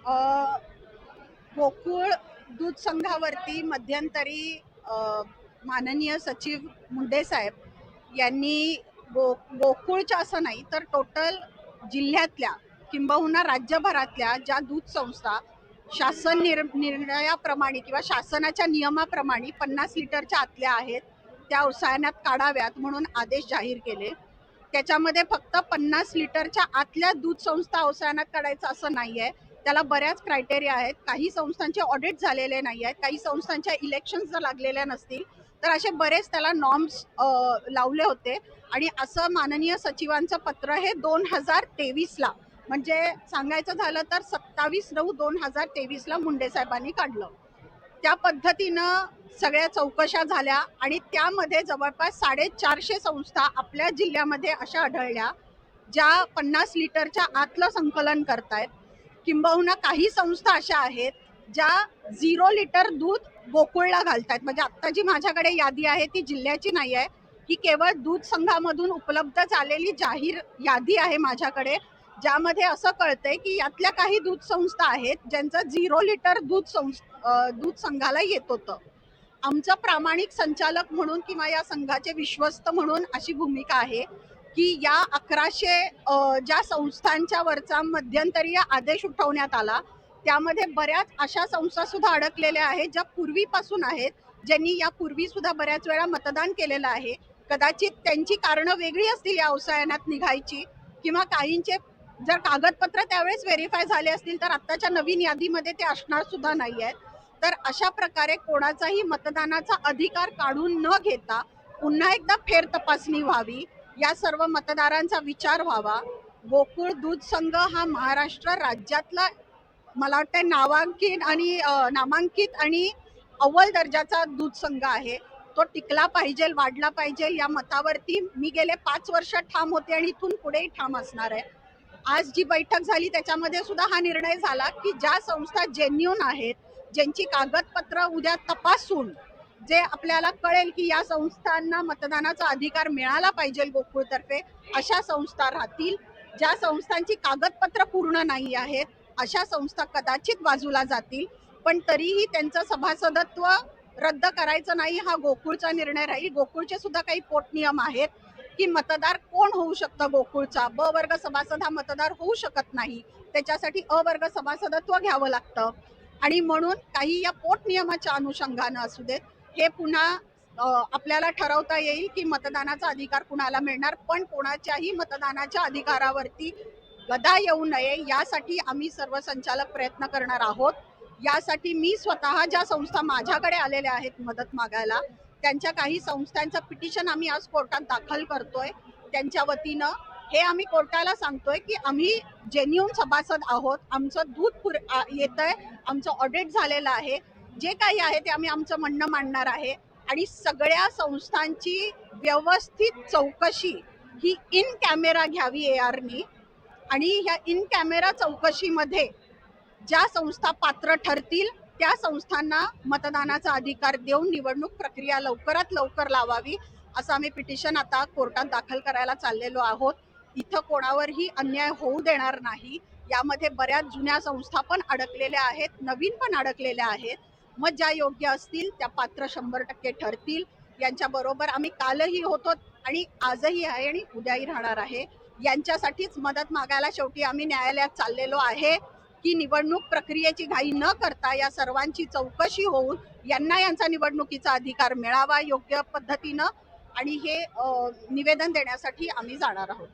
अ, गोकुळ दूध संघावरती मध्यंतरी माननीय सचिव मुंडे साहेब यांनी गोकुळच्या असं नाही तर टोटल जिल्ह्यातल्या किंबहुना राज्यभरातल्या ज्या दूध संस्था शासन निर्णयाप्रमाणे किंवा शासनाच्या नियमाप्रमाणे 50 लिटरच्या आतल्या आहेत त्या अवसायनात काढाव्यात म्हणून आदेश जाहीर केले. त्याच्यामध्ये फक्त 50 लिटरच्या आतल्या दूध संस्था अवसायनात काढायचं असं नाही आहे. त्याला बऱ्याच क्रायटेरिया आहेत. काही संस्थांचे ऑडिट झालेले नाही आहेत, काही संस्थांच्या इलेक्शन्स जर लागलेल्या नसतील तर असे बरेच त्याला नॉर्म्स लावले होते. आणि असं माननीय सचिवांचं पत्र हे 2023ला म्हणजे सांगायचं झालं तर 27/9/2023ला मुंडे साहेबांनी काढलं. त्या पद्धतीनं सगळ्या चौकशा झाल्या आणि त्यामध्ये जवळपास 450 संस्था आपल्या जिल्ह्यामध्ये अशा आढळल्या ज्या 50 लिटरच्या आतलं संकलन करतायत. किंबहुना काही संस्था अशा आहेत ज्या 0 लिटर दूध गोकुळला घालतायत. म्हणजे आत्ता जी माझ्याकडे यादी आहे ती जिल्ह्याची नाही आहे, ही केवळ दूध संघामधून उपलब्ध झालेली जाहीर यादी आहे माझ्याकडे, ज्यामध्ये असं कळतंय की यातल्या काही दूध संस्था आहेत ज्यांचं 0 लिटर दूध संघाला येत होतं. आमचं प्रामाणिक संचालक म्हणून किंवा या संघाचे विश्वस्त म्हणून अशी भूमिका आहे की या 1100 ज्या संस्थांच्या वरचा मध्यंतरीय आदेश उठवण्यात आला त्यामध्ये बऱ्याच अशा संस्था सुद्धा अडकलेल्या आहेत ज्या पूर्वीपासून आहेत, ज्यांनी यापूर्वी सुद्धा बऱ्याच वेळा मतदान केलेलं आहे. कदाचित त्यांची कारणं वेगळी असतील या अवसायनात निघायची, किंवा काहींचे जर कागदपत्र त्यावेळेस व्हेरीफाय झाले असतील तर आत्ताच्या नवीन यादीमध्ये ते असणार सुद्धा नाही आहेत. तर अशा प्रकारे कोणाचाही मतदानाचा अधिकार काढून न घेता पुन्हा एकदा फेर तपासणी व्हावी, या सर्व मतदारांचा विचार व्हावा. गोकुळ दूध संघ हा महाराष्ट्र राज्यातला मला वाटतं नामांकित आणि अव्वल दर्जाचा दूध संघ आहे. तो टिकला पाहिजे, वाढला पाहिजे या मतावरती मी गेले 5 वर्ष ठाम होते आणि इथून पुढेही ठाम असणार आहे. आज जी बैठक झाली त्याच्यामध्ये सुद्धा हा निर्णय झाला की ज्या संस्था जेन्युन आहेत, ज्यांची कागदपत्र उद्या तपासून जे आपल्याला कळेल की या संस्थांना मतदानाचा अधिकार मिळाला पाहिजे गोकुळतर्फे, अशा संस्था राहतील. ज्या संस्थांची कागदपत्र पूर्ण नाही आहेत अशा संस्था कदाचित बाजूला जातील, पण तरीही त्यांचं सभासदत्व रद्द करायचं नाही हा गोकुळचा निर्णय राहील. गोकुळचे सुद्धा काही पोटनियम आहेत की मतदार कोण होऊ शकतं गोकुळचा. ब वर्ग सभासद हा मतदार होऊ शकत नाही, त्याच्यासाठी अ वर्ग सभासदत्व घ्यावं लागतं. आणि म्हणून काही या पोटनियमाच्या अनुषंगानं असू देत, हे पुन्हा आपल्याला ठरवता येईल की मतदानाचा अधिकार कुणाला मिळणार, पण कोणाच्याही मतदानाच्या अधिकारावरती गदा येऊ नये यासाठी आम्ही सर्व संचालक प्रयत्न करणार आहोत. यासाठी मी स्वतः ज्या संस्था माझ्याकडे आलेल्या आहेत मदत मागायला, त्यांच्या काही संस्थांचं पिटिशन आम्ही आज कोर्टात दाखल करतोय. त्यांच्या वतीनं हे आम्ही कोर्टाला सांगतोय की आम्ही जेन्युन सभासद आहोत, आमचं दूध येतंय, आमचं ऑडिट झालेलं आहे, जे काही आहे ते आम्ही आमचं म्हणणं मांडणार आहे. आणि सगळ्या संस्थांची व्यवस्थित चौकशी ही इन कॅमेरा घ्यावी ARनी. आणि ह्या इन कॅमेरा चौकशीमध्ये ज्या संस्था पात्र ठरतील त्या संस्थांना मतदानाचा अधिकार देऊन निवडणूक प्रक्रिया लवकरात लवकर लावावी, असं आम्ही पिटिशन आता कोर्टात दाखल करायला चाललेलो आहोत. इथं कोणावरही अन्याय होऊ देणार नाही. यामध्ये बऱ्याच जुन्या संस्था पण अडकलेल्या आहेत, नवीन पण अडकलेल्या आहेत. मग ज्या योग्य असतील त्या पात्र 100% ठरतील. यांच्याबरोबर आम्ही कालही होतो आणि आजही आहे आणि उद्याही राहणार आहे. यांच्यासाठीच मदत मागायला शेवटी आम्ही न्यायालयात चाललेलो आहे की निवडणूक प्रक्रियेची घाई न करता या सर्वांची चौकशी होऊन यांना यांचा निवडणुकीचा अधिकार मिळावा योग्य पद्धतीनं, आणि हे निवेदन देण्यासाठी आम्ही जाणार आहोत.